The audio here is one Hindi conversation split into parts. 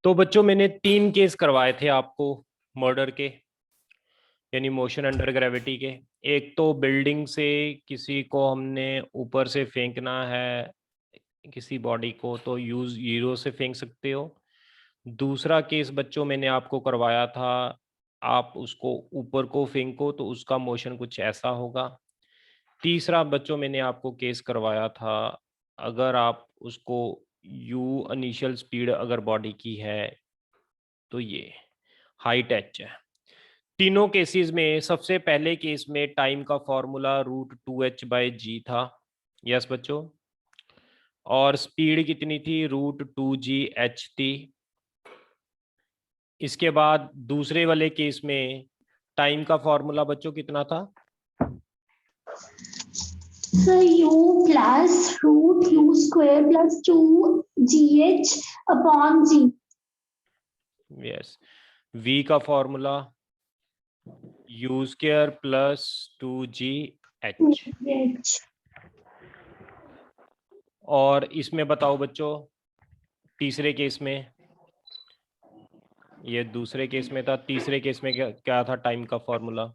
तो बच्चों मैंने 3 केस करवाए थे आपको मर्डर के, यानी मोशन अंडर ग्रेविटी के। एक तो बिल्डिंग से किसी को हमने ऊपर से फेंकना है, किसी बॉडी को, तो यूज जीरो से फेंक सकते हो। दूसरा केस बच्चों मैंने आपको करवाया था, आप उसको ऊपर को फेंको तो उसका मोशन कुछ ऐसा होगा। तीसरा बच्चों मैंने आपको केस करवाया था, अगर आप उसको यू इनिशियल स्पीड अगर बॉडी की है तो ये हाइट एच है। तीनों केसेस में सबसे पहले केस में टाइम का फॉर्मूला √2h/g था। यस बच्चों, और स्पीड कितनी थी? √2gh थी। इसके बाद दूसरे वाले केस में टाइम का फॉर्मूला बच्चों कितना था? So u plus root u square plus 2gh upon g. Yes, v का formula u square plus 2gh। और इसमें बताओ बच्चों, तीसरे केस में, ये दूसरे केस में था, तीसरे केस में क्या था टाइम का formula?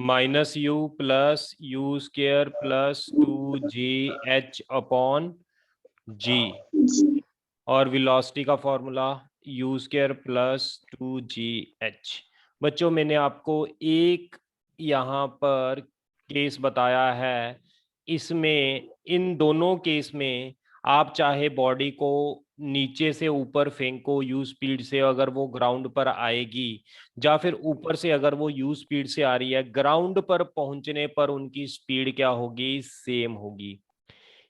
Minus U plus U square plus 2gh upon G. और वेलोसिटी का formula you square plus 2gh। बच्चों मैंने आपको एक यहाँ पर केस बताया है, इसमें इन दोनों केस में आप चाहे बॉडी को नीचे से ऊपर फेंको यू स्पीड से, अगर वो ग्राउंड पर आएगी, या फिर ऊपर से अगर वो यू स्पीड से आ रही है, ग्राउंड पर पहुंचने पर उनकी स्पीड क्या होगी? सेम होगी।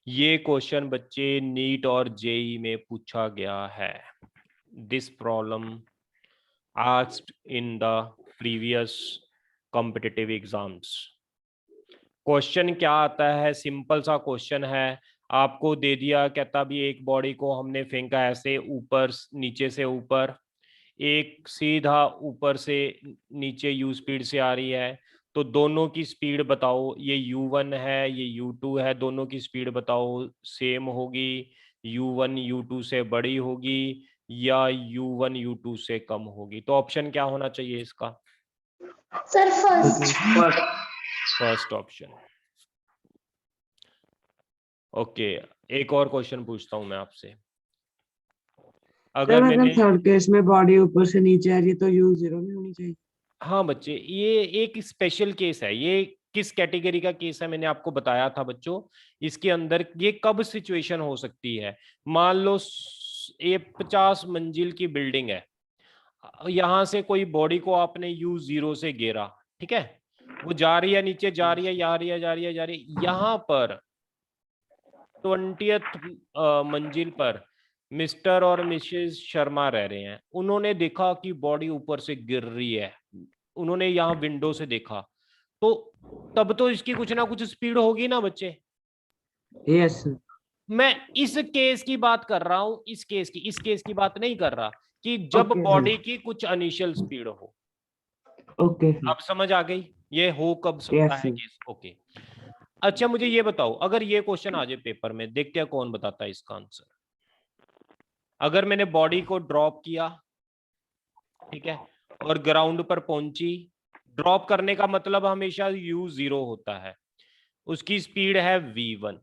ये क्वेश्चन बच्चे नीट और जेई में पूछा गया है। This problem asked in the previous competitive exams. Question क्या आता है? सिंपल सा क्वेश्चन है, आपको दे दिया, कहता भी एक बॉडी को हमने फेंका ऐसे ऊपर नीचे से ऊपर, एक सीधा ऊपर से नीचे यू स्पीड से आ रही है, तो दोनों की स्पीड बताओ। ये u1 है, ये u2 है, दोनों की स्पीड बताओ सेम होगी, u1 u2 से बड़ी होगी या u1 u2 से कम होगी? तो ऑप्शन क्या होना चाहिए इसका? Sir first. First option. Okay, एक और क्वेश्चन पूछता हूं मैं आपसे। अगर मैंने थर्ड केस में बॉडी ऊपर से नीचे आ रही है तो यू जीरो नहीं होनी चाहिए। हाँ बच्चे, ये एक स्पेशल केस है। ये किस कैटेगरी का केस है मैंने आपको बताया था बच्चों। इसके अंदर ये कब सिचुएशन हो सकती है? मान लो ये 50 मंजिल की बिल्डिंग है, यहां से कोई बॉडी को आपने u0 से घेरा, ठीक है, वो जा रही है नीचे, जा रही है, जा रही है, जा रही है, जा रही है, यहां पर 20th मंजिल पर मिस्टर और मिसेस शर्मा रह रहे हैं। उन्होंने देखा कि बॉडी ऊपर से गिर रही है, उन्होंने यहाँ विंडो से देखा, तो तब तो इसकी कुछ ना कुछ स्पीड होगी ना बच्चे? यस। मैं इस केस की बात कर रहा हूं, इस केस की बात नहीं कर रहा कि जब Okay, बॉडी की कुछ इनिशियल स्पीड हो। ओके। अब समझ आ गई ये हो कब सकता यस। है केस? ओके। अच्छा मुझे ये बताओ, अगर ये क्वेश्चन आ जाए पेपर में, देखते हैं कौन बताता है इसका आंसर। अगर मैंने बॉडी को ड्रॉप किया, ठीक है, और ग्राउंड पर पहुंची, ड्रॉप करने का मतलब हमेशा u0 होता है, उसकी स्पीड है v1,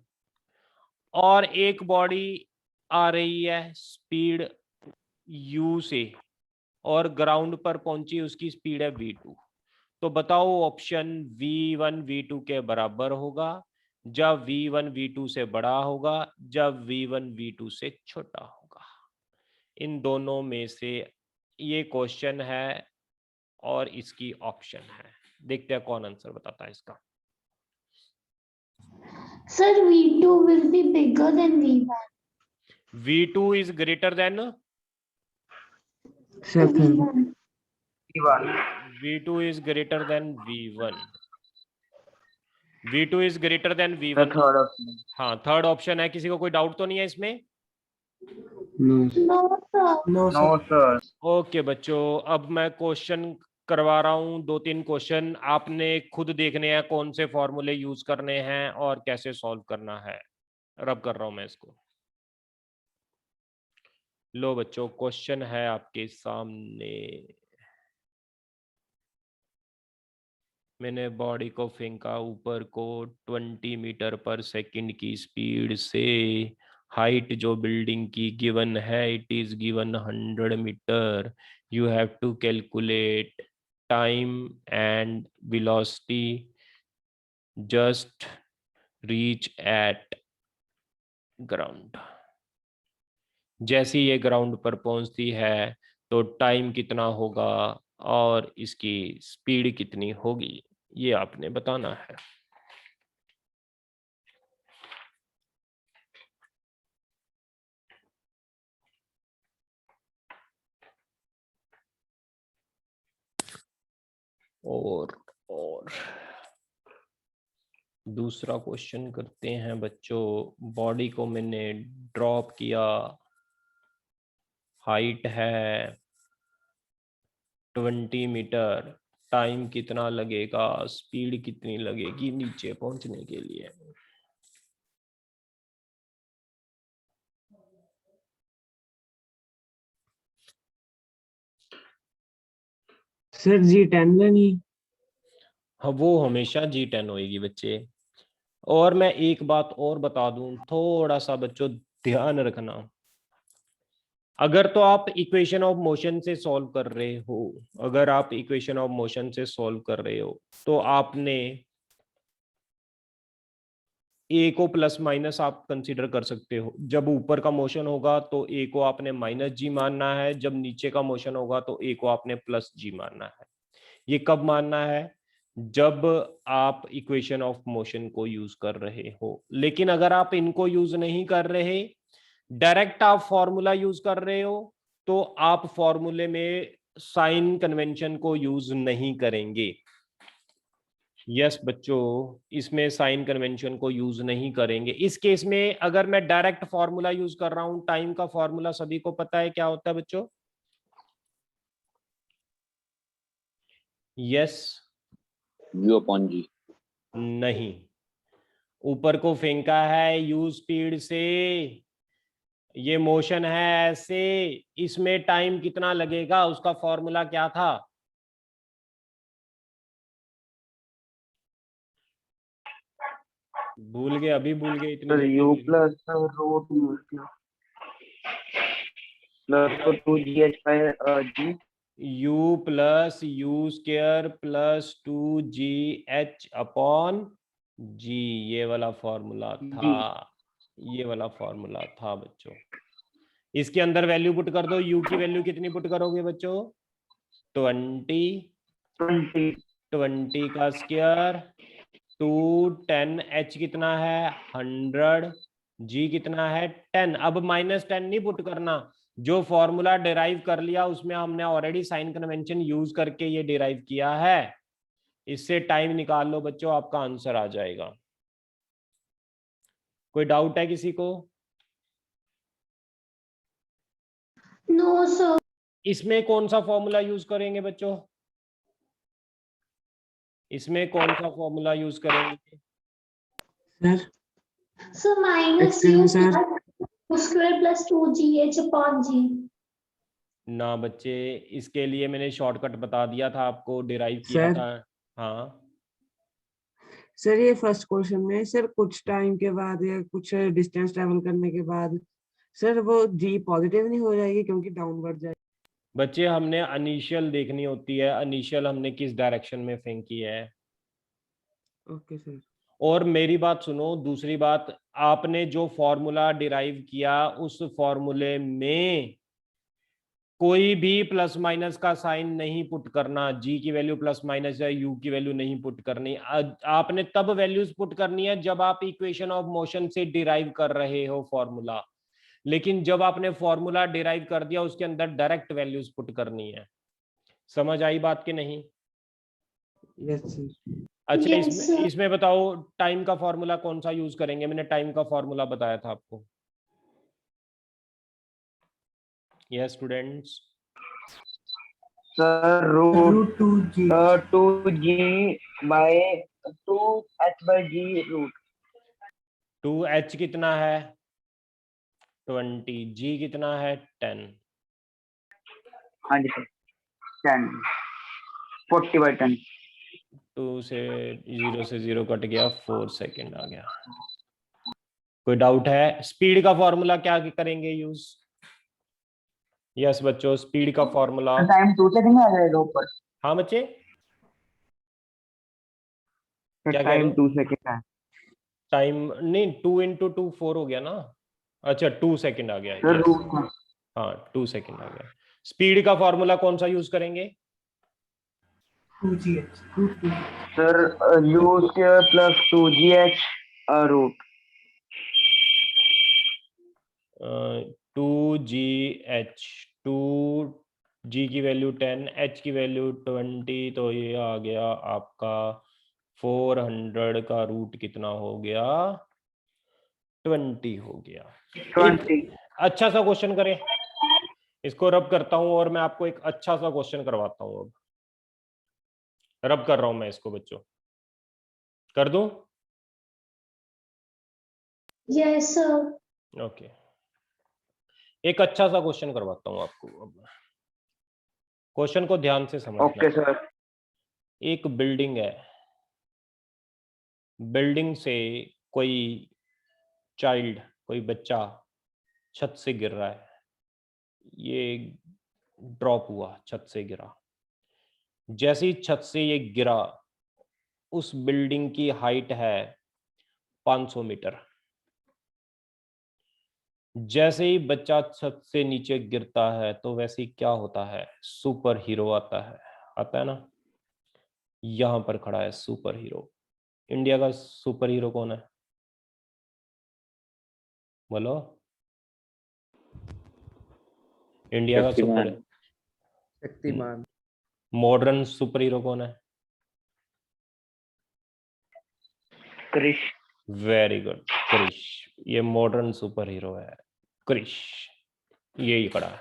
और एक बॉडी आ रही है स्पीड u से और ग्राउंड पर पहुंची, उसकी स्पीड है v2। तो बताओ ऑप्शन v1 v2 के बराबर होगा जब v1 v2 से बड़ा होगा, जब v1 v2 से छोटा होगा? इन दोनों में से ये क्वेश्चन है और इसकी ऑप्शन है। देखते हैं कौन आंसर बताता है इसका। Sir, V2 will be bigger than V1. v2 is greater than V1. v2 is greater than v1, v2 is greater than v1। Third option. हाँ, थर्ड ऑप्शन है। किसी को कोई डाउट तो नहीं है इसमें? No, sir. No no sir. Okay बच्चों, अब मैं क्वेश्चन करवा रहा हूँ, 2-3 क्वेश्चन आपने खुद देखने हैं कौन से फॉर्मूले यूज करने हैं और कैसे सॉल्व करना है। रब कर रहा हूं मैं इसको। लो बच्चों, क्वेश्चन है आपके सामने। मैंने बॉडी को फेंका ऊपर को 20 मीटर पर सेकंड की स्पीड से। हाइट जो बिल्डिंग की गिवन है, it is given 100 metre. You have to calculate time and velocity just reach at ground. जैसे ही ये ग्राउंड पर पहुंचती है तो टाइम कितना होगा और इसकी स्पीड कितनी होगी, ये आपने बताना है। और दूसरा क्वेश्चन करते हैं बच्चों। बॉडी को मैंने ड्रॉप किया, हाइट है 20 मीटर, टाइम कितना लगेगा, स्पीड कितनी लगेगी नीचे पहुंचने के लिए। सर G10 लेनी। हाँ, वो हमेशा G10 होएगी बच्चे। और मैं एक बात और बता दूं, थोड़ा सा बच्चों ध्यान रखना। अगर तो आप इक्वेशन ऑफ मोशन से सॉल्व कर रहे हो, अगर आप इक्वेशन ऑफ मोशन से सॉल्व कर रहे हो तो आपने ए को प्लस माइनस आप कंसीडर कर सकते हो। जब ऊपर का मोशन होगा तो ए को आपने माइनस जी मानना है, जब नीचे का मोशन होगा तो ए को आपने प्लस जी मानना है। ये कब मानना है? जब आप इक्वेशन ऑफ मोशन को यूज कर रहे हो। लेकिन अगर आप इनको यूज नहीं कर रहे, डायरेक्ट आप फॉर्मूला यूज कर रहे हो, तो आप फॉर्मूले में साइन कन्वेंशन को यूज नहीं करेंगे। यस बच्चों, इसमें साइन कन्वेंशन को यूज नहीं करेंगे। इस केस में अगर मैं डायरेक्ट फॉर्मूला यूज कर रहा हूं, टाइम का फॉर्मूला सभी को पता है क्या होता है बच्चों? यस? U upon G। नहीं, ऊपर को फेंका है यू स्पीड से, ये मोशन है ऐसे, इसमें टाइम कितना लगेगा, उसका फॉर्मूला क्या था? भूल गए? अभी भूल गए इतनी सर U जल्दी? प्लस रूट U प्लस तो 2GH by G। U plus U square plus 2GH upon G, ये वाला फॉर्मूला था। ये वाला फॉर्मूला था बच्चों। इसके अंदर वैल्यू पुट कर दो। यू की वैल्यू कितनी पुट करोगे बच्चों? 20। 20 का स्क्वायर 2 10, H कितना है 100, G कितना है 10। अब -10 नहीं पुट करना, जो फॉर्मूला डिराइव कर लिया उसमें हमने ऑलरेडी साइन कन्वेंशन यूज करके ये डिराइव किया है। इससे टाइम निकाल लो बच्चों, आपका आंसर आ जाएगा। कोई डाउट है किसी को? No sir. इसमें कौन सा फॉर्मूला यूज करेंगे बच्चों? इसमें कौन सा फॉर्मूला यूज करेंगे? Sir sir minus excuse you me sir. Plus square plus 2GH upon G। ना बच्चे, इसके लिए मैंने शॉर्टकट बता दिया था आपको, डिराइव किया सर था। हाँ सर, ये फर्स्ट क्वेश्चन में सर कुछ टाइम के बाद या कुछ डिस्टेंस ट्रेवल करने के बाद सर वो G पॉजिटिव नहीं हो जाएगी क्योंकि डाउनवर्ड जाएगी। बच्चे, हमने इनिशियल देखनी होती है, इनिशियल हमने किस डायरेक्शन में फेंकी है। Okay sir. और मेरी बात सुनो, दूसरी बात, आपने जो फॉर्मूला डिराइव किया उस फॉर्मूले में कोई भी प्लस माइनस का साइन नहीं पुट करना। जी की वैल्यू प्लस माइनस है, यू की वैल्यू नहीं पुट करनी। आपने तब वैल्यूज पुट करनी है जब आप इक्वेशन ऑफ मोशन से डिराइव कर रहे हो फॉर्मूला। लेकिन जब आपने फॉर्मूला डिराइव कर दिया उसके अंदर डायरेक्ट वैल्यूज पुट करनी है। समझ आई बात कि नहीं? Yes sir. अच्छा, Yes, इसमें sir. इसमें बताओ टाइम का फॉर्मूला कौन सा यूज करेंगे? मैंने टाइम का फॉर्मूला बताया था आपको। Yes students? Sir root 2G 2G by 2H by G root. 2H कितना है? 20, जी कितना है 10। हाँ जी सर 10 40/10 2 से 0 से 0 कट गया, 4 सेकंड आ गया। कोई डाउट है? स्पीड का फॉर्मूला क्या करेंगे यूज? यस बच्चों, स्पीड का फॉर्मूला। टाइम 2 सेकंड में आ जाएगा ऊपर। हाँ बच्चे सर क्या कह रहे टाइम हो? 2 सेकंड है टाइम नहीं, 2 × 2 4 हो गया ना। अच्छा 2 सेकंड आ गया, सर यस। रूट का। हाँ 2 सेकंड आ गया। स्पीड का फॉर्मूला कौन सा यूज करेंगे? Sir u square plus 2gh root 2gh, 2g की वैल्यू 10, h की वैल्यू 20, तो ये आ गया आपका 400 का रूट कितना हो गया? 20 हो गया। 20 एक अच्छा सा क्वेश्चन करें, इसको रब करता हूं और मैं आपको एक अच्छा सा क्वेश्चन करवाता हूं। अब रब कर रहा हूं मैं इसको बच्चों, कर दूं? Yes, sir. ओके, एक अच्छा सा क्वेश्चन करवाता हूं आपको। अब क्वेश्चन को ध्यान से समझना। Okay sir. एक बिल्डिंग है, बिल्डिंग से कोई चाइल्ड, कोई बच्चा छत से गिर रहा है। ये ड्रॉप हुआ, छत से गिरा। जैसे ही छत से ये गिरा, उस बिल्डिंग की हाइट है 500 मीटर। जैसे ही बच्चा छत से नीचे गिरता है तो वैसे ही क्या होता है? सुपर हीरो आता है ना। यहां पर खड़ा है सुपर हीरो। इंडिया का सुपर हीरो कौन है? बोलो। इंडिया का super Shaktimaan. Shaktimaan. Modern super hero कौन है? क्रिश। Very good, Krrish. ये मॉडर्न सुपर हीरो है, क्रिश। यही खड़ा है।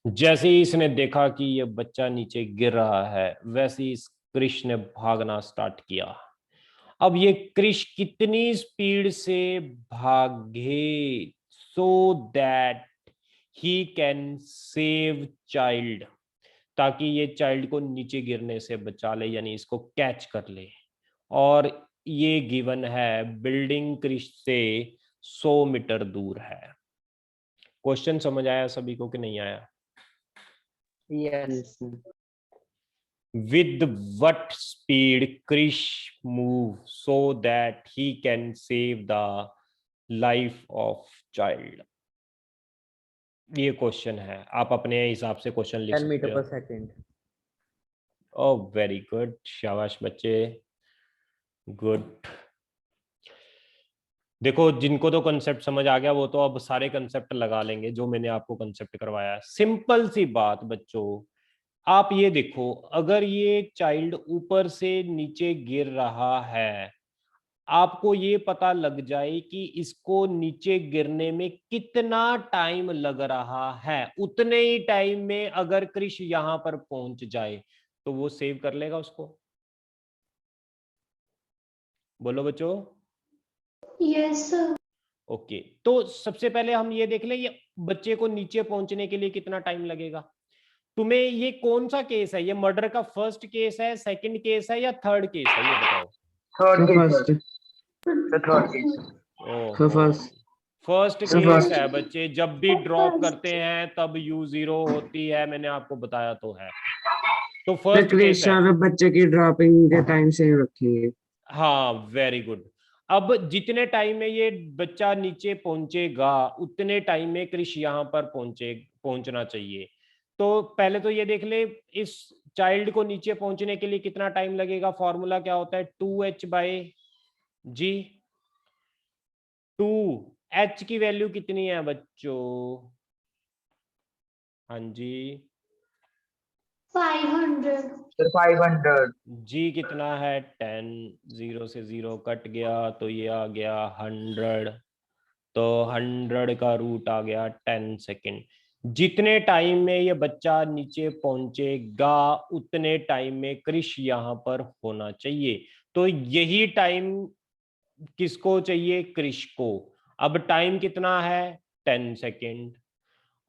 जैसे ही इसने देखा कि ये बच्चा नीचे गिर रहा है, वैसे ही इस क्रिश ने भागना स्टार्ट किया। अब ये क्रिश कितनी स्पीड से भागे so that he can save child, ताकि ये चाइल्ड को नीचे गिरने से बचा ले, यानी इसको कैच कर ले। और ये गिवन है बिल्डिंग क्रिश से 100 मीटर दूर है। क्वेश्चन समझ आया सभी को कि नहीं आया? Yes. With what speed Krish move so that he can save the life of child? ये क्वेश्चन है, आप अपने हिसाब से क्वेश्चन लिख 10 सकते मीटर हो। पर सेकंड। ओह वेरी गुड, शाबाश बच्चे, गुड। देखो जिनको तो कंसेप्ट समझ आ गया वो तो अब सारे कंसेप्ट लगा लेंगे जो मैंने आपको कंसेप्ट करवाया। सिंपल सी बात बच्चों, आप ये देखो, अगर ये चाइल्ड ऊपर से नीचे गिर रहा है, आपको ये पता लग जाए कि इसको नीचे गिरने में कितना टाइम लग रहा है, उतने ही टाइम में अगर क्रिश यहां पर पहुंच जाए तो वो सेव कर लेगा उसको। बोलो बच्चों। Yes, sir. ओके, तो सबसे पहले हम ये देख लें, ये बच्चे को नीचे पहुंचने के लिए कितना टाइम लगेगा। तुम्हें ये कौन सा केस है? ये मर्डर का फर्स्ट केस है, सेकंड केस है या थर्ड केस है, ये बताओ। Third case first. Sir third case. ओहो, first. First sir, case first. है बच्चे। जब भी ड्रॉप First. करते हैं तब u0 होती है, मैंने आपको बताया तो है। तो सर फर्स्ट केस क्रिश है। और बच्चे की ड्रॉपिंग के टाइम सेम रखेंगे। हाँ वेरी गुड। अब जितने टाइम में ये बच्चा नीचे पहुंचेगा उतने टाइम में क्रिश यहाँ पर पहुंचना चाहिए। तो पहले तो ये देख ले, इस चाइल्ड को नीचे पहुंचने के लिए कितना टाइम लगेगा। फॉर्मूला क्या होता है? 2h/g। 2h की वैल्यू कितनी है बच्चों? हाँ जी, 500. सर 500 जी कितना है 10, 0 से 0 कट गया तो ये आ गया 100, तो 100 का रूट आ गया 10 सेकेंड। जितने टाइम में ये बच्चा नीचे पहुंचेगा उतने टाइम में क्रिश यहाँ पर होना चाहिए। तो यही टाइम किसको चाहिए? क्रिश को। अब टाइम कितना है? 10 सेकेंड।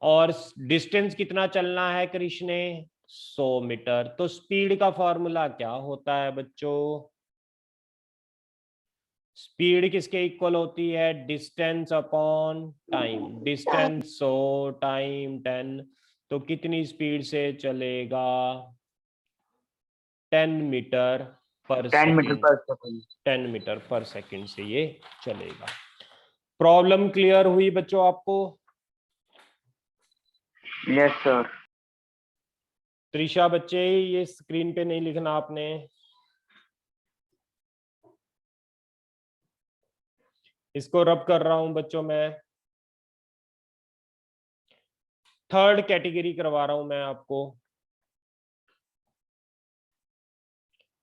और डिस्टेंस कितना चलना है कृष्ण ने? 100 मीटर। तो स्पीड का फॉर्मूला क्या होता है बच्चों? स्पीड किसके इक्वल होती है? Distance upon time. Distance 100 time 10, तो कितनी स्पीड से चलेगा? 10 मीटर पर 10 मीटर सेकेंड। पर सेकंड। 10 मीटर पर सेकेंड से ये चलेगा। प्रॉब्लम क्लियर हुई बच्चों आपको? Yes sir. त्रिशा बच्चे, ये स्क्रीन पे नहीं लिखना आपने। इसको रब कर रहा हूं बच्चों मैं। थर्ड कैटेगरी करवा रहा हूं मैं आपको।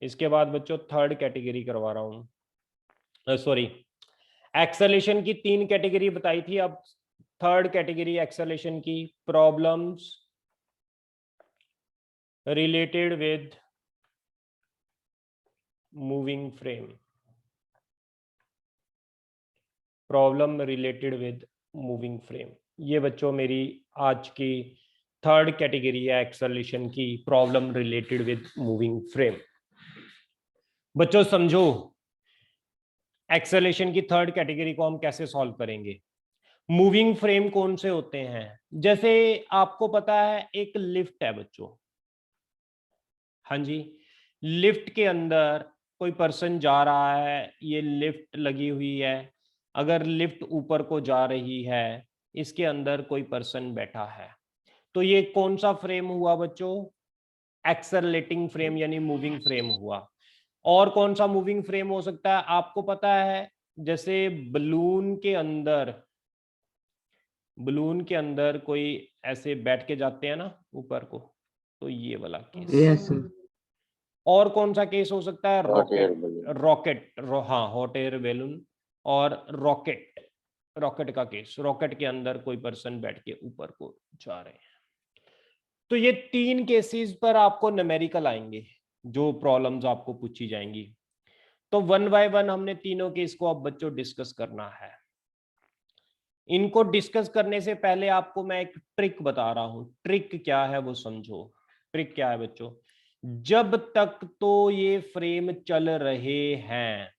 इसके बाद बच्चों थर्ड कैटेगरी करवा रहा हूं। सॉरी, एक्सेलेरेशन की 3 कैटेगरी बताई थी, अब थर्ड कैटेगरी एक्सेलेरेशन की। Problems related with moving frame. Problem related with moving frame, ये बच्चों मेरी आज की थर्ड कैटेगरी है एक्सेलेरेशन की, problem related with moving frame. बच्चों समझो, एक्सेलेरेशन की थर्ड कैटेगरी को हम कैसे सॉल्व करेंगे। मूविंग फ्रेम कौन से होते हैं? जैसे आपको पता है एक लिफ्ट है बच्चों, हाँ जी, लिफ्ट के अंदर कोई पर्सन जा रहा है, ये लिफ्ट लगी हुई है। अगर लिफ्ट ऊपर को जा रही है, इसके अंदर कोई पर्सन बैठा है, तो ये कौन सा फ्रेम हुआ बच्चों? एक्सेलरेटिंग फ्रेम यानी मूविंग फ्रेम हुआ। और कौन सा मूविंग फ्रेम हो सकता है आपको पता है? जैसे बलून के अंदर कोई ऐसे बैठ के जाते हैं ना ऊपर को, तो ये वाला केस। Yes sir. और कौन सा केस हो सकता है? Hot air rocket, balloon. हाँ, हॉट एयर बैलून और रॉकेट का केस। रॉकेट के अंदर कोई पर्सन बैठ के ऊपर को जा रहे हैं। तो ये 3 केसेस पर आपको न्यूमेरिकल आएंगे, जो प्रॉब्लम्स आपको पूछी जाएंगी। तो 1 बाय 1 हमने तीनों केस को अब बच्चों डिस्कस करना है। इनको डिस्कस करने से पहले आपको मैं एक ट्रिक बता रहा हूं। ट्रिक क्या है वो समझो। ट्रिक क्या है बच्चों? जब तक तो ये फ्रेम चल रहे हैं,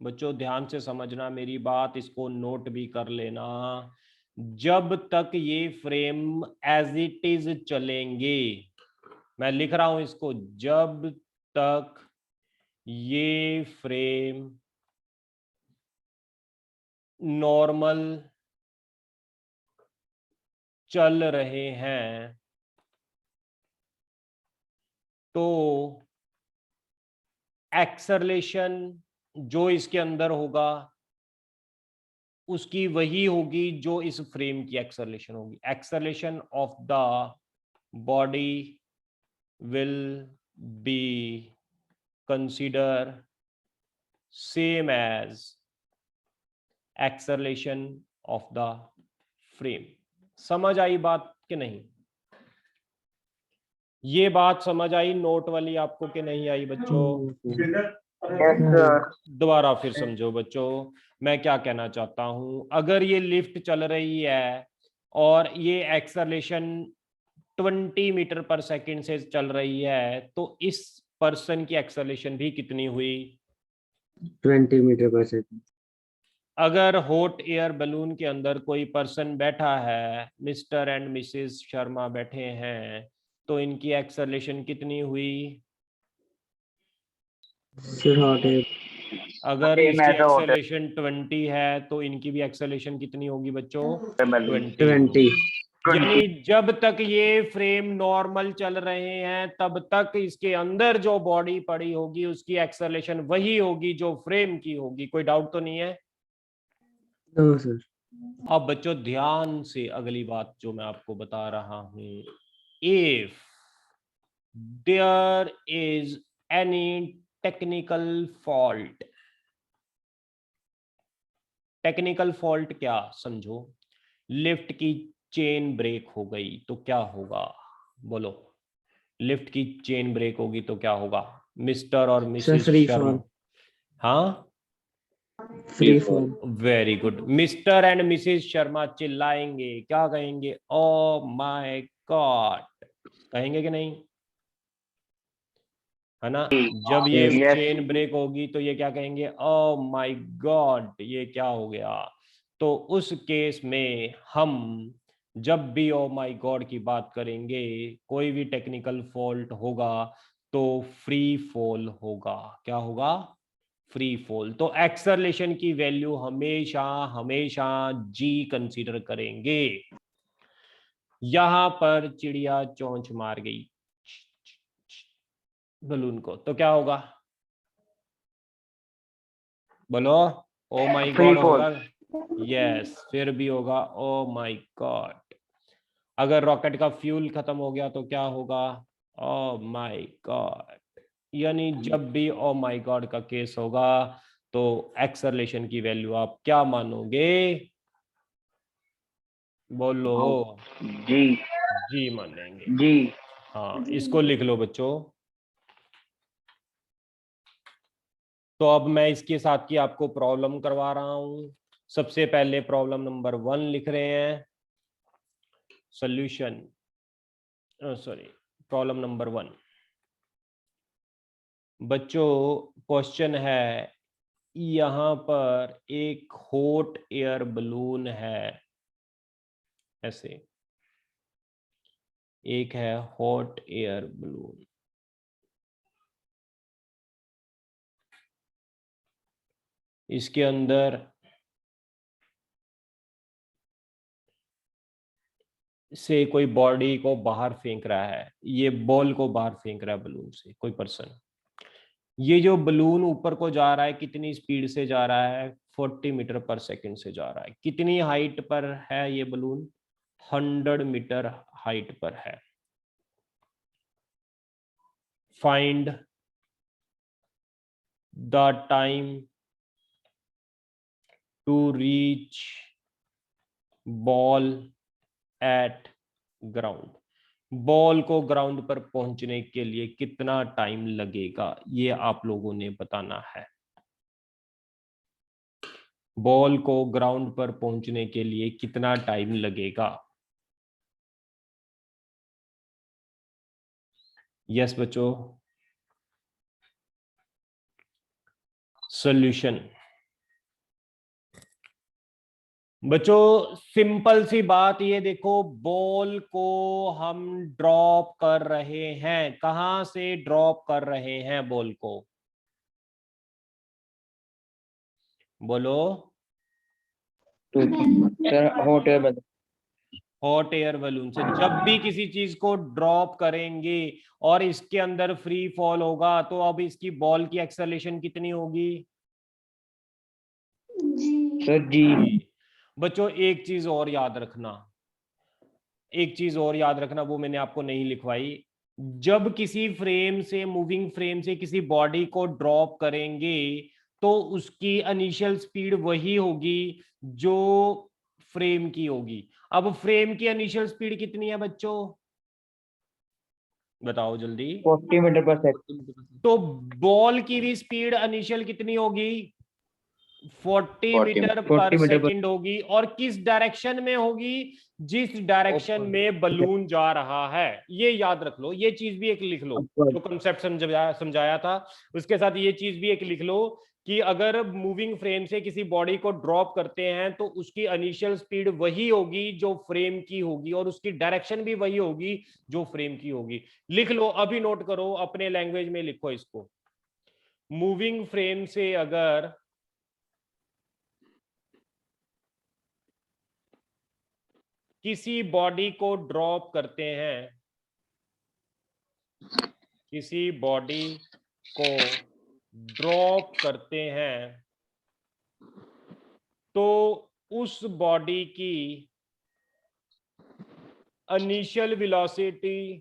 बच्चों ध्यान से समझना मेरी बात, इसको नोट भी कर लेना। जब तक ये फ्रेम एज इट इज चलेंगे, मैं लिख रहा हूं इसको, जब तक ये फ्रेम नॉर्मल चल रहे हैं, तो एक्सेलरेशन जो इसके अंदर होगा उसकी वही होगी जो इस फ्रेम की एक्सेलरेशन होगी। Acceleration of the body will be consider same as acceleration of the frame. समझ आई बात कि नहीं? ये बात समझ आई नोट वाली आपको कि नहीं आई बच्चों? Yes sir. दोबारा फिर समझो बच्चों, मैं क्या कहना चाहता हूं। अगर ये लिफ्ट चल रही है और ये एक्सेलरेशन 20 मीटर पर सेकंड से चल रही है, तो इस पर्सन की एक्सेलरेशन भी कितनी हुई? 20 मीटर पर सेकंड। अगर हॉट एयर बलून के अंदर कोई पर्सन बैठा है, मिस्टर एंड मिसेस शर्मा बैठे हैं, तो इनकी एक्सेलरेशन कितनी हुई? Sir hot air. अगर Same इसकी as a hot air acceleration 20 है, तो इनकी भी एक्सेलरेशन कितनी होगी बच्चों? balloon. 20 होगी। 20। यानी जब तक ये फ्रेम नॉर्मल चल रहे हैं, तब तक इसके अंदर जो बॉडी पड़ी होगी उसकी एक्सेलरेशन वही होगी जो फ्रेम की होगी। कोई डाउट तो नहीं है? No sir. अब बच्चों ध्यान से अगली बात जो मैं आपको बता रहा हूं, if there is any technical fault. Technical fault क्या समझो? लिफ्ट की चेन ब्रेक हो गई तो क्या होगा? बोलो, लिफ्ट की चेन ब्रेक होगी तो क्या होगा? मिस्टर और sir Mrs free Sharma, fall. हाँ, free fall. Fall. Very good. Mister and Mrs Sharma चिल्लाएंगे, क्या कहेंगे? ओ माय गॉड कहेंगे कि नहीं? है ना? जब ये Yes. चेन ब्रेक होगी तो ये क्या कहेंगे? ओ माय गॉड ये क्या हो गया? तो उस केस में हम जब भी ओ माय गॉड की बात करेंगे, कोई भी टेक्निकल फॉल्ट होगा तो फ्री फॉल होगा। क्या होगा? Free fall. तो एक्सेलरेशन की वैल्यू हमेशा हमेशा जी कंसीडर करेंगे। यहां पर चिड़िया चोंच मार गई बलून को, तो क्या होगा? बोलो। Oh my Free God fall. होगा? यस, फिर भी होगा ओ माय गॉड। अगर रॉकेट का फ्यूल खत्म हो गया तो क्या होगा? Oh my God. यानी जब भी ओ माय गॉड का केस होगा तो एक्सेलरेशन की वैल्यू आप क्या मानोगे? बोलो। G. जी मानेंगे। G. हाँ, इसको लिख लो बच्चों। तो अब मैं इसके साथ की आपको प्रॉब्लम करवा रहा हूं। सबसे पहले प्रॉब्लम नंबर 1 लिख रहे हैं। Solution, sorry, problem number 1। बच्चों क्वेश्चन है, यहां पर एक हॉट एयर बलून है, ऐसे एक है हॉट एयर बलून। इसके अंदर से कोई बॉडी को बाहर फेंक रहा है, ये बॉल को बाहर फेंक रहा है बलून से कोई पर्सन। ये जो बलून ऊपर को जा रहा है कितनी स्पीड से जा रहा है? 40 मीटर पर सेकंड से जा रहा है। कितनी हाइट पर है ये बलून? 100 मीटर हाइट पर है। Find the time to reach ball at ground. Ball को ग्राउंड पर पहुंचने के लिए कितना टाइम लगेगा, ये आप लोगों ने बताना है। बॉल को ग्राउंड पर पहुंचने के लिए कितना टाइम लगेगा? यस बच्चों। सॉल्यूशन बच्चों, सिंपल सी बात, ये देखो बॉल को हम ड्रॉप कर रहे हैं। कहां से ड्रॉप कर रहे हैं बॉल को? बोलो। Sir, hot air balloon. Hot air balloon से। जब भी किसी चीज को ड्रॉप करेंगे और इसके अंदर फ्री फॉल होगा तो अब इसकी बॉल की एक्सेलरेशन कितनी होगी? जी। Sir, G. बच्चों एक चीज और याद रखना, एक चीज और याद रखना, वो मैंने आपको नहीं लिखवाई। जब किसी फ्रेम से, मूविंग फ्रेम से किसी बॉडी को ड्रॉप करेंगे तो उसकी इनिशियल स्पीड वही होगी जो फ्रेम की होगी। अब फ्रेम की इनिशियल स्पीड कितनी है बच्चों? बताओ जल्दी। 40 मीटर पर सेकंड. तो बॉल की भी स्पीड इनिशियल कितनी होगी? 40 मीटर 40 पर मीटर पर. सेकंड होगी। और किस डायरेक्शन में होगी? जिस डायरेक्शन में बलून जा रहा है। ये याद रख लो, ये चीज भी एक लिख लो, जो कंसेप्ट समझाया था उसके साथ ये चीज भी एक लिख लो कि अगर मूविंग फ्रेम से किसी बॉडी को ड्रॉप करते हैं तो उसकी इनिशियल स्पीड वही होगी जो फ्रेम की होगी और उसकी डायरेक्शन भी वही होगी जो फ्रेम की होगी। लिख लो, अभी नोट करो, अपने लैंग्वेज में लिखो इसको। मूविंग फ्रेम से अगर किसी बॉडी को ड्रॉप करते हैं, किसी बॉडी को ड्रॉप करते हैं तो उस बॉडी की इनिशियल वेलोसिटी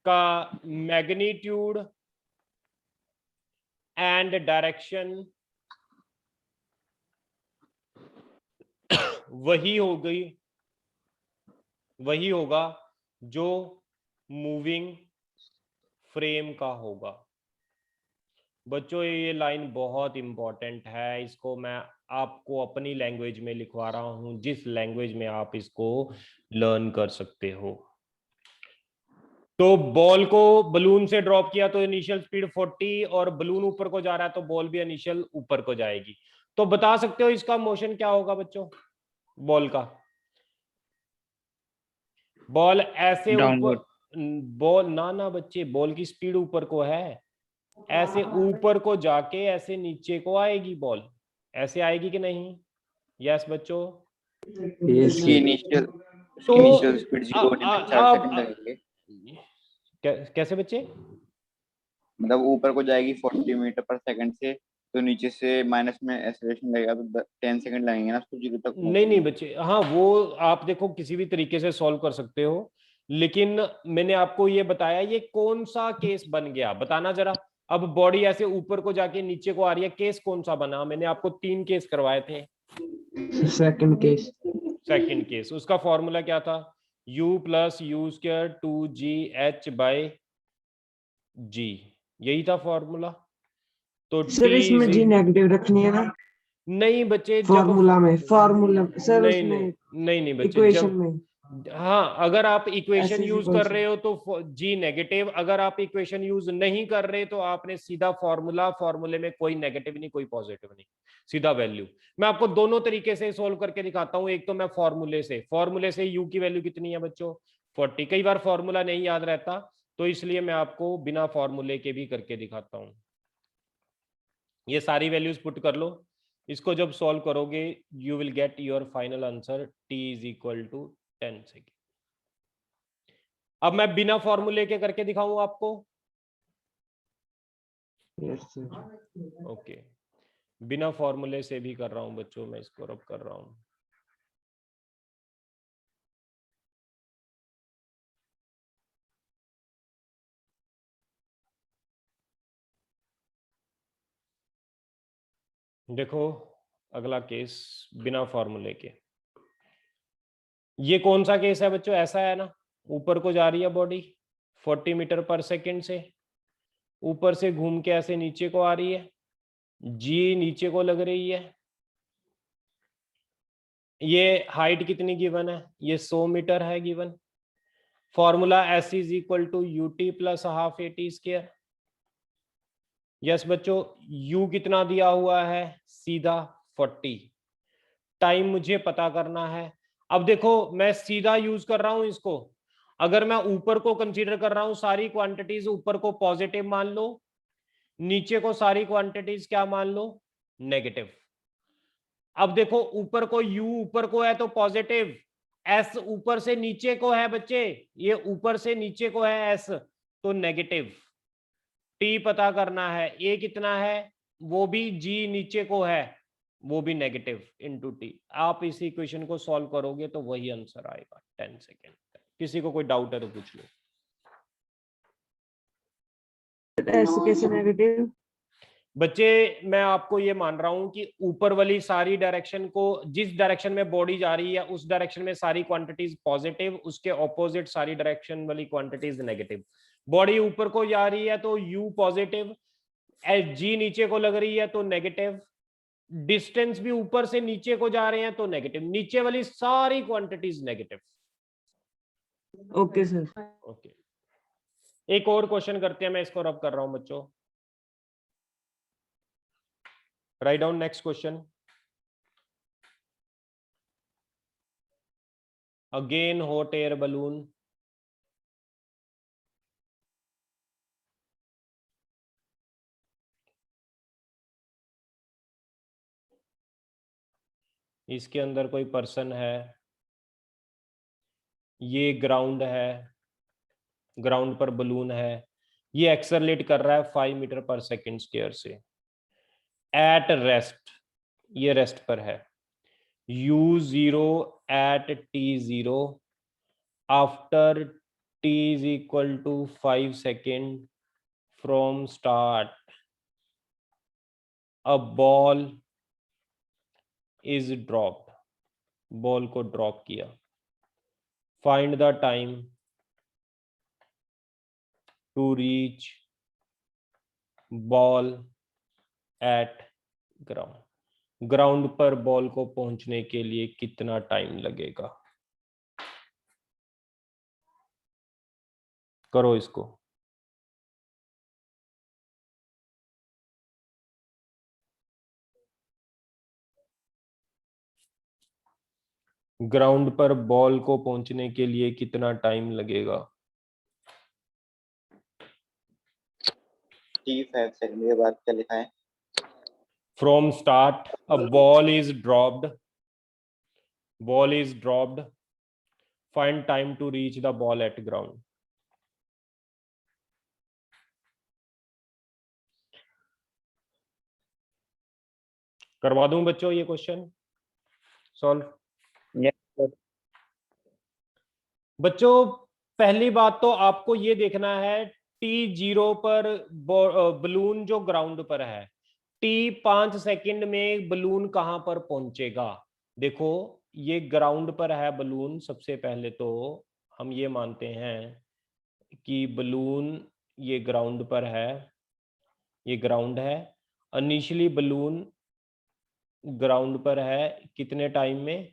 का मैग्नीट्यूड एंड डायरेक्शन वही होगा जो मूविंग फ्रेम का होगा। बच्चों ये लाइन बहुत इंपॉर्टेंट है, इसको मैं आपको अपनी लैंग्वेज में लिखवा रहा हूं, जिस लैंग्वेज में आप इसको लर्न कर सकते हो। तो बॉल को बलून से ड्रॉप किया तो इनिशियल स्पीड 40 और बलून ऊपर को जा रहा है तो बॉल भी इनिशियल ऊपर को जाएगी। तो बता सकते हो इसका मोशन क्या होगा बच्चों? बॉल का, बॉल ऐसे Downward. ऊपर, बॉल ना बच्चे, बॉल की स्पीड ऊपर को है, ऐसे ऊपर को जाके ऐसे नीचे को आएगी बॉल, ऐसे आएगी कि नहीं? यस बच्चों। यस उसकी तो इनिशियल स्पीड 0 होने में 4 सेकंड अब लगेंगे। कैसे बच्चे? मतलब ऊपर को जाएगी 40 मीटर पर सेकंड से, तो नीचे से माइनस में एक्सेलरेशन लगेगा, तो 10 सेकंड लगेंगे ना उसको 0 तक नहीं पहुंचने में। बच्चे, हाँ वो आप देखो किसी भी तरीके से सॉल्व कर सकते हो, लेकिन मैंने आपको ये बताया ये कौन सा केस बन गया, बताना जरा। अब बॉडी ऐसे ऊपर को जाके नीचे को आ रही है, केस कौन सा बना? मैंने आपको 3 केस करवाए थे। Second case. सेकंड केस, उसका फॉर्मूला क्या था? u + u² 2gh/g, यही था फॉर्मूला। तो सर t इसमें जी नेगेटिव रखनी है ना नहीं बच्चे, जब फॉर्मूला में, फॉर्मूला सर नहीं उसमें नहीं बच्चे, इक्वेशन जब, में हाँ अगर आप इक्वेशन ऐसे यूज कर रहे हो तो जी नेगेटिव, अगर आप इक्वेशन यूज नहीं कर रहे तो आपने सीधा फॉर्मूला, फॉर्मूले में कोई नेगेटिव नहीं कोई पॉजिटिव नहीं, सीधा वैल्यू। मैं आपको दोनों तरीके से सोल्व करके दिखाता हूं, एक तो मैं फॉर्मूले से यू की वैल्यू कितनी है बच्चों? 40। कई बार फॉर्मूला नहीं याद रहता तो इसलिए मैं आपको बिना फॉर्मूले के भी करके दिखाता हूं। ये सारी वैल्यूज पुट कर लो, इसको जब सॉल्व करोगे you will get your final answer t = 10 second. अब मैं बिना फॉर्मूले के करके दिखाऊं आपको। Yes sir. ओके, बिना फॉर्मूले से भी कर रहा हूं बच्चों, मैं इसको रब कर रहा हूं। देखो अगला केस बिना फॉर्मूले के, ये कौन सा केस है बच्चों? ऐसा है ना, ऊपर को जा रही है बॉडी 40 मीटर पर सेकेंड से, ऊपर से घूम के ऐसे नीचे को आ रही है, जी नीचे को लग रही है, ये हाइट कितनी गिवन है? ये 100 मीटर है given. Formula S = ut + ½ at²। Yes बच्चों, u कितना दिया हुआ है? सीधा 40। टाइम मुझे पता करना है। अब देखो मैं सीधा यूज कर रहा हूं इसको, अगर मैं ऊपर को कंसीडर कर रहा हूं, सारी क्वांटिटीज ऊपर को पॉजिटिव मान लो, नीचे को सारी क्वांटिटीज क्या मान लो? नेगेटिव। अब देखो ऊपर को u ऊपर को है तो पॉजिटिव, s ऊपर से नीचे को है बच्चे, ये ऊपर से नीचे को है s तो नेगेटिव। t पता करना है, a कितना है? वो भी g नीचे को है, वो भी नेगेटिव इनटू t। आप इस इक्वेशन को सॉल्व करोगे तो वही आंसर आएगा 10 सेकेंड। किसी को कोई डाउट है तो पूछ लो। ऐसे कैसे नेगेटिव? बच्चे मैं आपको ये मान रहा हूं कि ऊपर वाली सारी डायरेक्शन को, जिस डायरेक्शन में बॉडी जा रही है उस डायरेक्शन में सारी क्वांटिटीज पॉजिटिव, उसके ऑपोजिट सारी डायरेक्शन वाली क्वांटिटीज नेगेटिव। बॉडी ऊपर को जा रही है तो u पॉजिटिव, g नीचे को लग रही है तो नेगेटिव, डिस्टेंस भी ऊपर से नीचे को जा रहे हैं तो नेगेटिव, नीचे वाली सारी quantities negative. Okay sir. Okay, एक और क्वेश्चन करते हैं, मैं इसको रब कर रहा हूं बच्चों। Write down next question. Again hot air balloon, इसके अंदर कोई पर्सन है, ये ग्राउंड है, ग्राउंड पर बलून है, ये एक्सेलरेट कर रहा है 5 मीटर पर सेकेंड स्क्वायर से। एट रेस्ट, ये रेस्ट पर है, u0 at t0 after t = 5 second from start, a ball is dropped, ball को ड्रॉप किया। Find the time to reach ball at ground. Ground पर बॉल को पहुंचने के लिए कितना टाइम लगेगा? करो इसको। ग्राउंड पर बॉल को पहुंचने के लिए कितना टाइम लगेगा? T5 सेकंड के बाद क्या लिखा है? From start, a ball is dropped. Ball is dropped. Find time to reach the ball at ground. करवा दूं बच्चों ये क्वेश्चन सॉल्व? बच्चों पहली बात तो आपको ये देखना है T0 पर बलून जो ग्राउंड पर है, T5 सेकंड में बलून कहां पर पहुंचेगा। देखो ये ग्राउंड पर है बलून। सबसे पहले तो हम ये मानते हैं कि बलून ये ग्राउंड पर है, ये ग्राउंड है। इनिशियली बलून ग्राउंड पर है कितने टाइम में?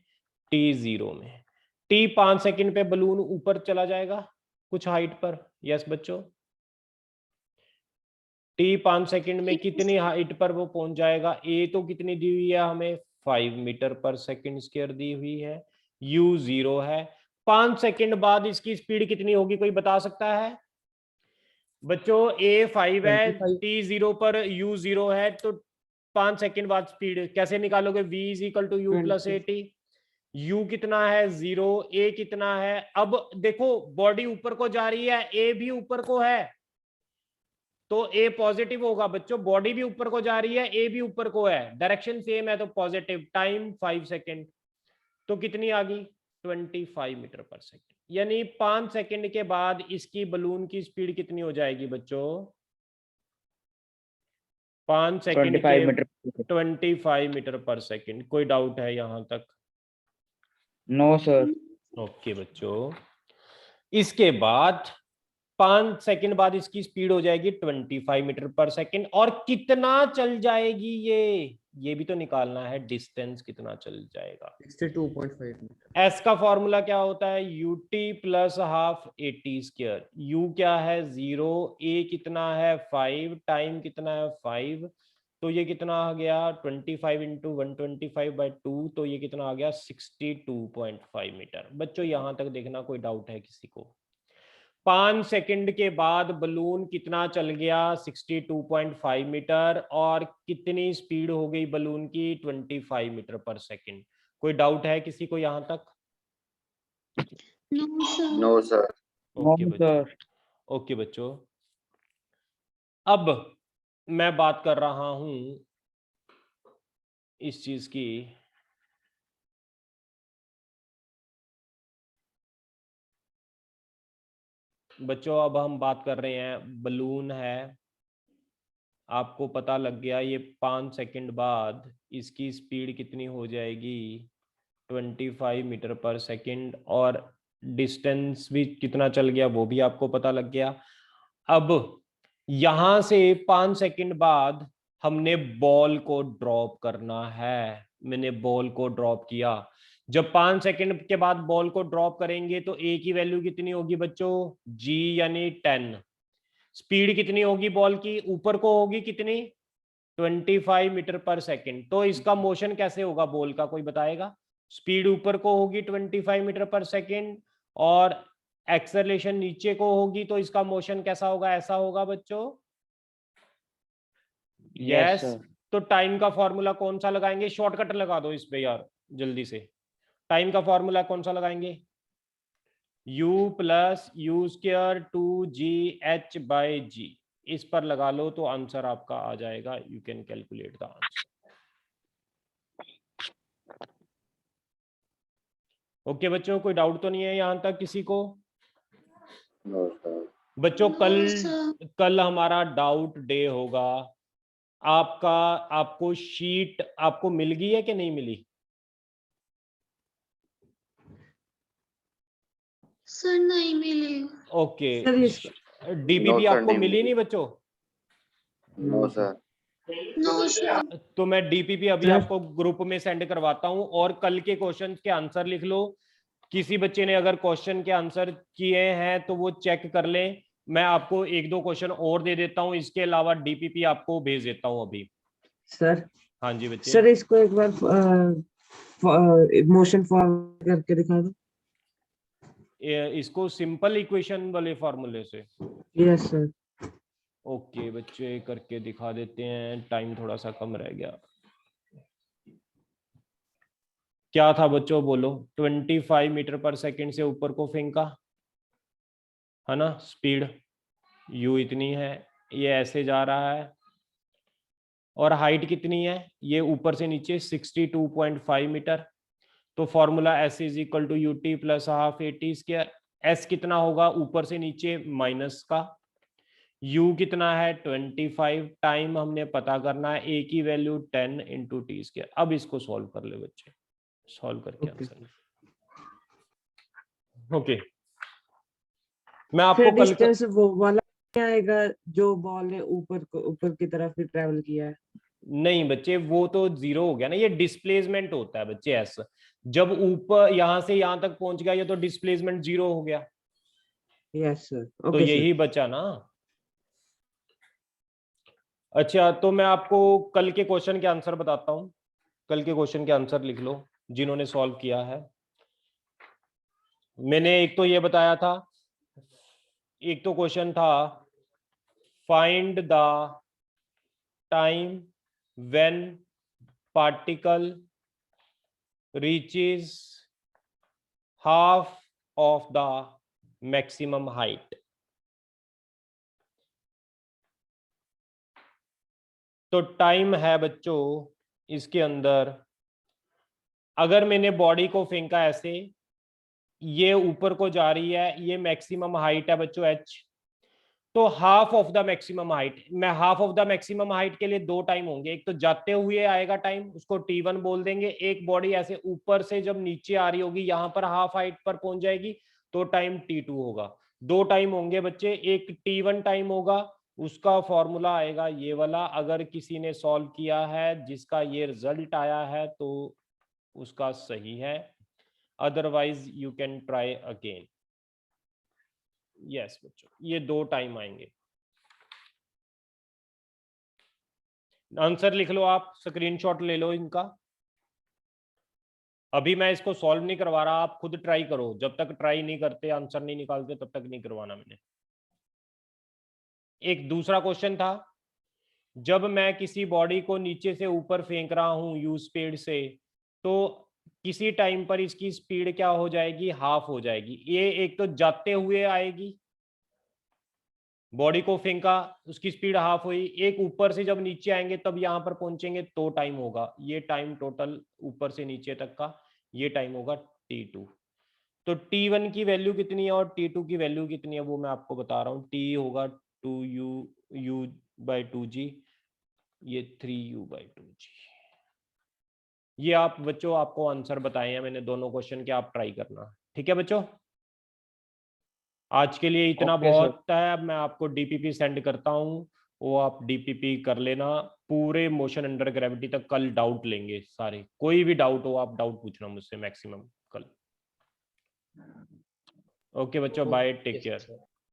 T0 में। T5 सेकंड पे बलून ऊपर चला जाएगा कुछ हाइट पर। यस बच्चों, T5 सेकंड में कितनी हाइट पर वो पहुंच जाएगा? ए तो कितनी दी हुई है हमें? 5 मीटर पर सेकंड स्क्वायर दी हुई है। U0 है। 5 सेकंड बाद इसकी स्पीड कितनी होगी, कोई बता सकता है बच्चों? A5 है, 25 T0 पर U0 है, तो 5 सेकंड बाद स्पीड कैसे निकालोगे? V is equal to U plus 80। U कितना है? 0। A कितना है? अब देखो बॉडी ऊपर को जा रही है, A भी ऊपर को है, तो A पॉजिटिव होगा बच्चों। बॉडी भी ऊपर को जा रही है, A भी ऊपर को है, डायरेक्शन सेम है तो पॉजिटिव। टाइम 5 सेकंड, तो कितनी आ गई? 25 मीटर पर सेकंड। यानी 5 सेकंड के बाद इसकी बलून की स्पीड कितनी हो जाएगी बच्चों? 5 सेकंड के 25 मीटर पर सेकंड। कोई डाउट है यहां तक? No sir. ओके बच्चों, इसके बाद 5 सेकंड बाद इसकी स्पीड हो जाएगी 25 मीटर पर सेकंड। और कितना चल जाएगी ये भी तो निकालना है। डिस्टेंस कितना चल जाएगा? 62.5 मीटर। एस का फॉर्मूला क्या होता है? ut plus half AT square. u क्या है? 0। a कितना है? 5। टाइम कितना है? 5। तो ये कितना आ गया? 25 इंटू 125/2, तो ये कितना आ गया? 62.5 मीटर। बच्चों यहां तक देखना, कोई डाउट है किसी को? 5 सेकंड के बाद बलून कितना चल गया? 62.5 मीटर। और कितनी स्पीड हो गई बलून की? 25 मीटर पर सेकंड। कोई डाउट है किसी को यहां तक? No sir. No sir. Okay बच्चों, ओके बच्चों, अब मैं बात कर रहा हूं इस चीज की। बच्चों अब हम बात कर रहे हैं, बलून है, आपको पता लग गया ये 5 सेकंड बाद इसकी स्पीड कितनी हो जाएगी? 25 मीटर पर सेकंड। और डिस्टेंस भी कितना चल गया वो भी आपको पता लग गया। अब यहां से 5 सेकंड बाद हमने बॉल को ड्रॉप करना है। मैंने बॉल को ड्रॉप किया। जब 5 सेकंड के बाद बॉल को ड्रॉप करेंगे तो ए की वैल्यू कितनी होगी बच्चों? G यानी 10। स्पीड कितनी होगी बॉल की? ऊपर को होगी कितनी? 25 मीटर पर सेकंड। तो इसका मोशन कैसे होगा बॉल का, कोई बताएगा? स्पीड ऊपर को होगी 25 मीटर पर सेकंड और एक्सेलरेशन नीचे को होगी, तो इसका मोशन कैसा होगा? ऐसा होगा बच्चों। यस। तो टाइम का फॉर्मूला कौन सा लगाएंगे? शॉर्टकट लगा दो इस पे यार जल्दी से। टाइम का फॉर्मूला कौन सा लगाएंगे? U plus U square 2GH/G। इस पर लगा लो तो आंसर आपका आ जाएगा। You can calculate the answer. Okay बच्चों, कोई डाउट तो नहीं है यहां तक किसी को? No sir. बच्चों कल No, sir. कल हमारा डाउट डे होगा। आपको शीट आपको मिल गई है कि नहीं मिली? सर नहीं मिली। ओके, सर इसका डीबीपी No, sir, आपको नहीं मिली मिली। नहीं बच्चों? No sir. No sir. तो मैं डीपीपी अभी सर। आपको ग्रुप में सेंड करवाता हूं और कल के क्वेश्चन के आंसर लिख लो। किसी बच्चे ने अगर क्वेश्चन के आंसर किए हैं तो वो चेक कर लें। मैं आपको एक दो क्वेश्चन और दे देता हूं, इसके अलावा डीपीपी आपको भेज देता हूं अभी। सर हाँ जी बच्चे। सर इसको एक बार मोशन फॉरवर्ड करके दिखा दो। इसको सिंपल इक्वेशन वाले फॉर्मूले से। Yes sir. ओके बच्चे करके दिखा देते हैं, टाइम थोड़ा सा कम रह गया। क्या था बच्चों बोलो? 25 मीटर पर सेकंड से ऊपर को फेंका है ना, स्पीड u इतनी है, ये ऐसे जा रहा है और हाइट कितनी है, ये ऊपर से नीचे 62.5 मीटर। तो formula s is equal to u t plus half a t square. s कितना होगा ऊपर से नीचे माइनस का, u कितना है 25, टाइम हमने पता करना है, a की वैल्यू 10 इंटू टी स्क्वायर। अब इसको सॉल्व कर ले बच्चे, सॉल्व करके Okay. आंसर। ओके मैं आपको फिर कल डिस्टेंस वो वाला क्या आएगा जो बॉल ने ऊपर की तरफ ही ट्रेवल किया है? नहीं बच्चे, वो तो जीरो हो गया ना, ये डिस्प्लेसमेंट होता है बच्चे। एस जब ऊपर यहां से यहां तक पहुंच गया, ये तो डिस्प्लेसमेंट जीरो हो गया। Yes sir. तो ओके सर। यही बचा ना। अच्छा तो मैं आपको कल के क्वेश्चन के आंसर बताता हूं। कल के क्वेश्चन के आंसर लिख लो जिन्होंने सॉल्व किया है। मैंने एक तो ये बताया था, एक तो क्वेश्चन था find the time when particle reaches half of the maximum height. तो टाइम है बच्चों इसके अंदर, अगर मैंने बॉडी को फेंका ऐसे, ये ऊपर को जा रही है, ये मैक्सिमम हाइट है बच्चों h, तो half of the maximum height. मैं half of the maximum height के लिए दो टाइम होंगे, एक तो जाते हुए आएगा टाइम, उसको t1 बोल देंगे। एक बॉडी ऐसे ऊपर से जब नीचे आ रही होगी, यहां पर हाफ हाइट पर पहुंच जाएगी, तो टाइम t2 होगा। दो टाइम होंगे बच्चे, एक t1 टाइम होगा, उसका फॉर्मूला आएगा ये वाला। अगर किसी ने सॉल्व किया है जिसका ये रिजल्ट आया है तो उसका सही है, otherwise you can try again. Yes बच्चों, ये दो टाइम आएंगे। आंसर लिख लो आप, स्क्रीनशॉट ले लो इनका। अभी मैं इसको सॉल्व नहीं करवा रहा, आप खुद ट्राई करो। जब तक ट्राई नहीं करते, आंसर नहीं निकालते, तब तक नहीं करवाना मैंने। एक दूसरा क्वेश्चन था, जब मैं किसी बॉडी को नीचे से ऊपर फेंक रहा हूं यू स्पीड से, तो किसी टाइम पर इसकी स्पीड क्या हो जाएगी, हाफ हो जाएगी। ये एक तो जाते हुए आएगी, बॉडी को फेंका, उसकी स्पीड हाफ हुई। एक ऊपर से जब नीचे आएंगे तब यहां पर पहुंचेंगे तो टाइम होगा, ये टाइम टोटल ऊपर से नीचे तक का, ये टाइम होगा t2। तो t1 की वैल्यू कितनी है और t2 की वैल्यू कितनी है वो मैं आपको बता रहा हूँ। t होगा 2u/2g, ये 3u/2g। ये आप बच्चों, आपको आंसर बताए हैं मैंने दोनों क्वेश्चन के, आप ट्राई करना। ठीक है बच्चों, आज के लिए इतना Okay, sir. बहुत है। अब मैं आपको डीपीपी सेंड करता हूँ, वो आप डीपीपी कर लेना पूरे मोशन अंडर ग्रेविटी तक। कल डाउट लेंगे सारे, कोई भी डाउट हो आप डाउट पूछना मुझसे मैक्सिमम कल। ओके बच्चों, bye, take Yes, care. sir.